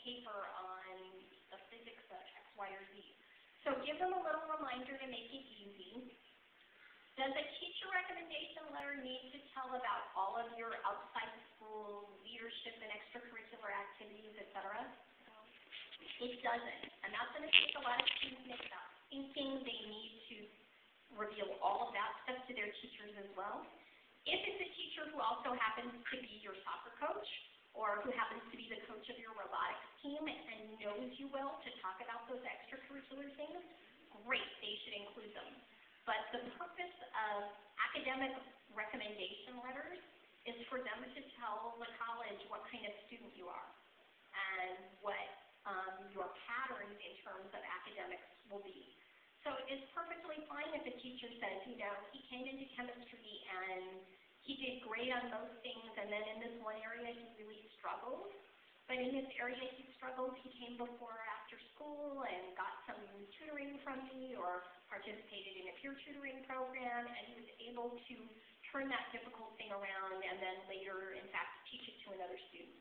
paper on the physics of X, Y, or Z. So give them a little reminder to make it easy. Does a teacher recommendation letter need to tell about all of your outside school leadership and extracurricular activities, etc.? It doesn't. And that's a mistake a lot of students make, about thinking they need to reveal all of that stuff to their teachers as well. If it's a teacher who also happens to be your soccer coach, or who happens to be the coach of your robotics team and knows you well to talk about those extracurricular things, great, they should include them. But the purpose of academic recommendation letters is for them to tell the college what kind of student you are and what your patterns in terms of academics will be. So it's perfectly fine if a teacher says, you know, he came into chemistry and he did great on most things, and then in this one area he really struggled. But in this area he struggled, he came before or after school and got some tutoring from me or participated in a peer tutoring program, and he was able to turn that difficult thing around and then later, in fact, teach it to another student.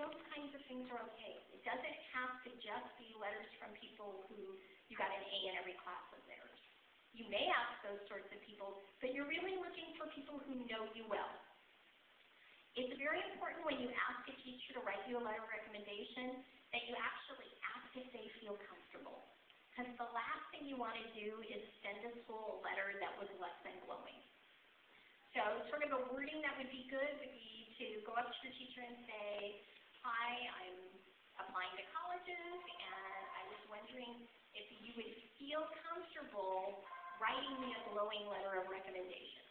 Those kinds of things are okay. It doesn't have to just be letters from people who you got an A in every class of theirs. You may ask those sorts of people, but you're really looking for people who know you well. It's very important when you ask a teacher to write you a letter of recommendation that you actually ask if they feel comfortable. Because the last thing you want to do is send a school a letter that was less than glowing. So sort of a wording that would be good would be to go up to your teacher and say, hi, I'm applying to colleges, and I was wondering if you would feel comfortable writing me a glowing letter of recommendation.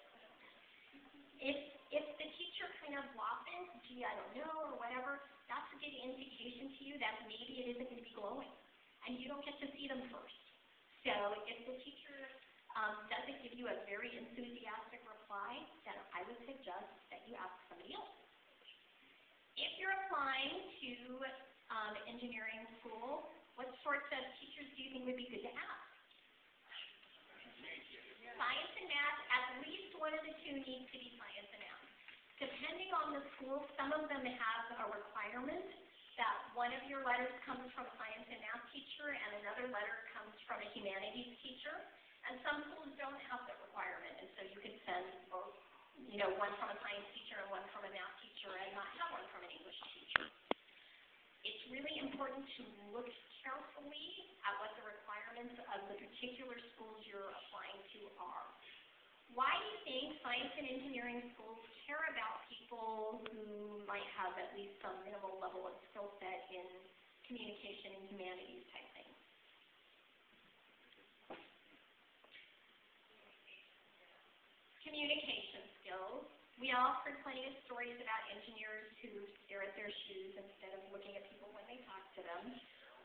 If the teacher kind of waffles, gee, I don't know, or whatever, that's a good indication to you that maybe it isn't going to be glowing, and you don't get to see them first. So if the teacher doesn't give you a very enthusiastic reply, then I would suggest that you ask somebody else. If you're applying to engineering school, what sorts of teachers do you think would be good to ask? Science and math, at least one of the two needs to be science and math. Depending on the school, some of them have a requirement that one of your letters comes from a science and math teacher and another letter comes from a humanities teacher. And some schools don't have that requirement, and so you could send both, you know, one from a science teacher and one from a math teacher and not have one from an English teacher. It's really important to look carefully at what the requirements of the particular schools you're applying to are. Why do you think science and engineering schools care about people who might have at least some minimal level of skill set in communication and humanities type things? Communication skills. We all heard plenty of stories about engineers who stare at their shoes instead of looking at people when they talk to them.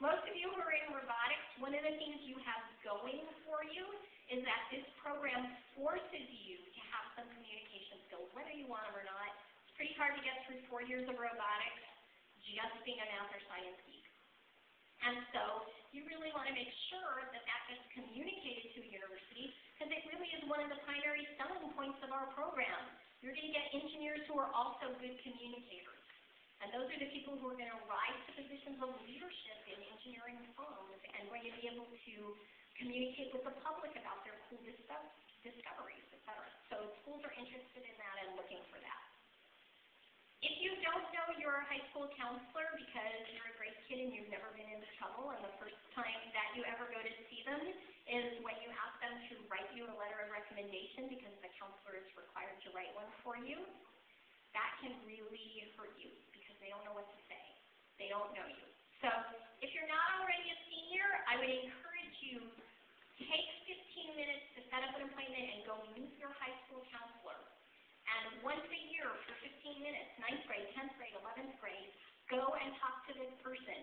Most of you who are in robotics, one of the things you have going for you is that this program forces you to have some communication skills, whether you want them or not. It's pretty hard to get through 4 years of robotics just being a math or science geek. And so you really want to make sure that that gets communicated to a university, because it really is one of the primary selling points of our program. You're going to get engineers who are also good communicators. And those are the people who are going to rise to positions of leadership in engineering firms and going to be able to communicate with the public about their cool discoveries, etc. So schools are interested in that and looking for that. If you don't know your high school counselor because you're a great kid and you've never been into trouble, and the first time that you ever go to see them is when you ask them to write you a letter of recommendation because the counselor is required to write one for you, that can really hurt you because they don't know what to say. They don't know you. So if you're not already a senior, I would encourage you to take 15 minutes to set up an appointment and go meet your high school counselor. And once a year for 15 minutes, 9th grade, 10th grade, 11th grade, go and talk to this person.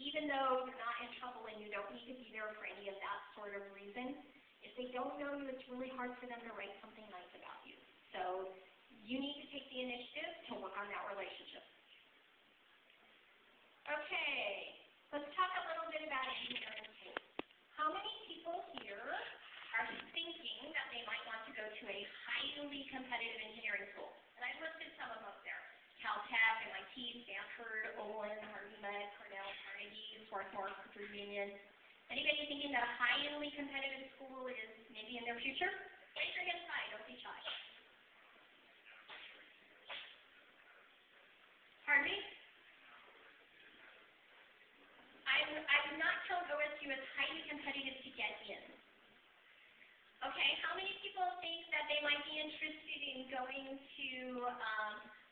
Even though you're not in trouble and you don't need to be there for any of that sort of reason, if they don't know you, it's really hard for them to write something nice about you. So you need to take the initiative to work on that relationship. Okay, let's talk a little bit about engineering schools. How many people here are thinking that they might want to go to a highly competitive engineering school? And I've listed some of them up there. Caltech, MIT, Stanford, Olin, Harvard Med, Cornell, Swarthmore, Cooper Union. Anybody thinking that a highly competitive school is maybe in their future? Raise your hands high, don't be shy. Pardon me? I would not count OSU as highly competitive to get in. Okay, how many people think that they might be interested in going to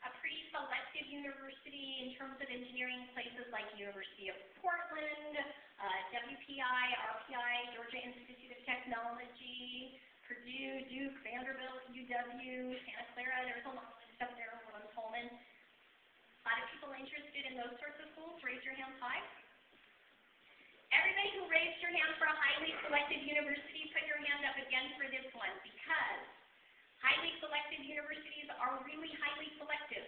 a pretty selective university in terms of engineering, places like University of Portland, WPI, RPI, Georgia Institute of Technology, Purdue, Duke, Vanderbilt, UW, Santa Clara? There's a long list up there, Williams-Holman. A lot of people interested in those sorts of schools. Raise your hands high. Everybody who raised your hand for a highly selective university, put your hand up again for this one, because highly selective universities are really highly selective.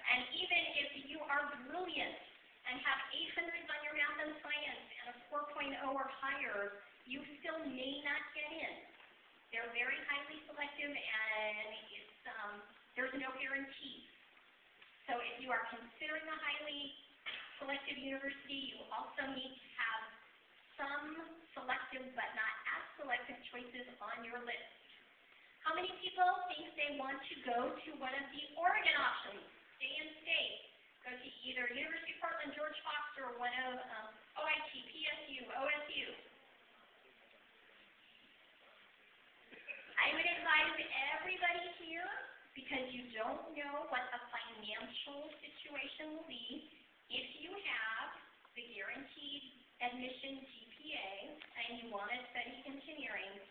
And even if you are brilliant and have 800s on your math and science and a 4.0 or higher, you still may not get in. They're very highly selective, and there's no guarantee. So if you are considering a highly selective university, you also need to have some selective but not as selective choices on your list. How many people think they want to go to one of the Oregon options? Stay in state. Go to either University of Portland, George Fox, or one of OIT, PSU, OSU. I would advise everybody here, because you don't know what the financial situation will be, if you have the guaranteed admission GPA and you want to study engineering,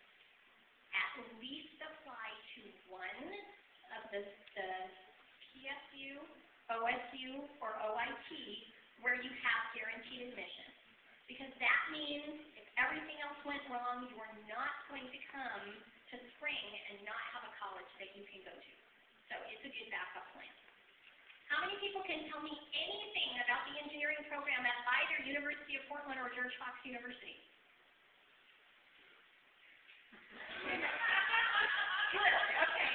at least apply to one of the PSU, OSU, or OIT where you have guaranteed admission. Because that means if everything else went wrong, you are not going to come to spring and not have a college that you can go to. So it's a good backup plan. How many people can tell me anything about the engineering program at either University of Portland or George Fox University? Good, okay.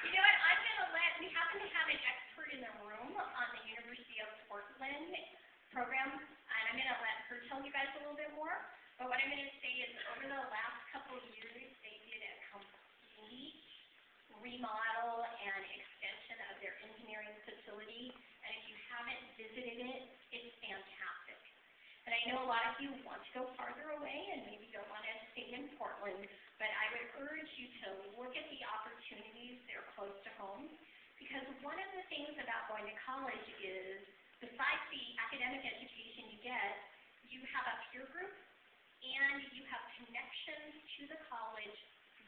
You know what, we happen to have an expert in the room on the University of Portland program, and I'm going to let her tell you guys a little bit more. But what I'm going to say is over the last couple of years, they did a complete remodel and extension of their engineering facility, and if you haven't visited it, it's fantastic. And I know a lot of you want to go farther away and maybe don't want to stay in Portland, but I would urge you to look at the opportunities that are close to home, because one of the things about going to college is, besides the academic education you get, you have a peer group and you have connections to the college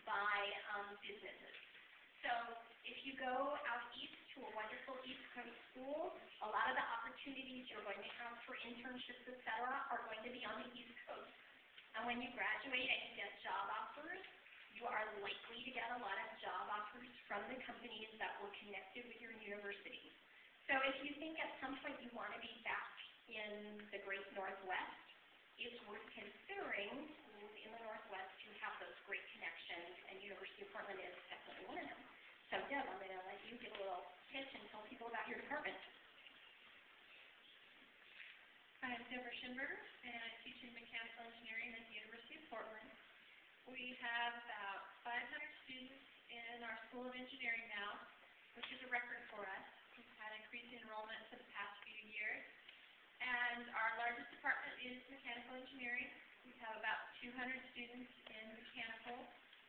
by businesses. So if you go out east to a wonderful East Coast school, a lot of the opportunities you're going to have for internships, et cetera, are going to be on the East Coast. And when you graduate and you get job offers, you are likely to get a lot of job offers from the companies that were connected with your university. So if you think at some point you want to be back in the great Northwest, it's worth considering schools in the Northwest who have those great connections, and University of Portland is definitely one of them. So Deb, I'm going to let you give a little pitch and tell people about your department. I'm Deborah Schinberger, and I teach in mechanical engineering at the University of Portland. We have about 500 students in our School of Engineering now, which is a record for us. We've had increased enrollment for the past few years. And our largest department is mechanical engineering. We have about 200 students in mechanical.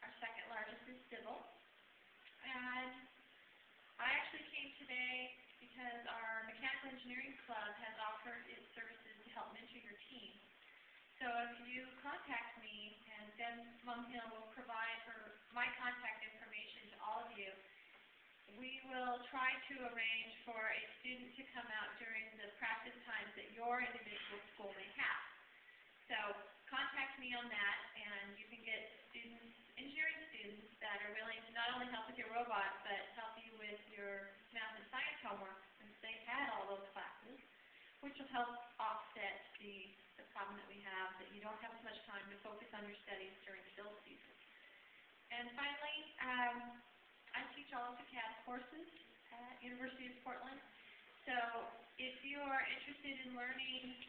Our second largest is civil. And I actually came today because our mechanical engineering club has offered its services to help mentor your team. So if you contact me, and Deb Mumhill will provide my contact information to all of you, we will try to arrange for a student to come out during the practice times that your individual school may have. So contact me on that, and you can get engineering students that are willing to not only help with your robot, but help you with your math and science homework, since they've had all those classes, which will help offset the problem that we have, that you don't have as much time to focus on your studies during the build season. And finally, I teach all of the CAD courses at University of Portland. So if you are interested in learning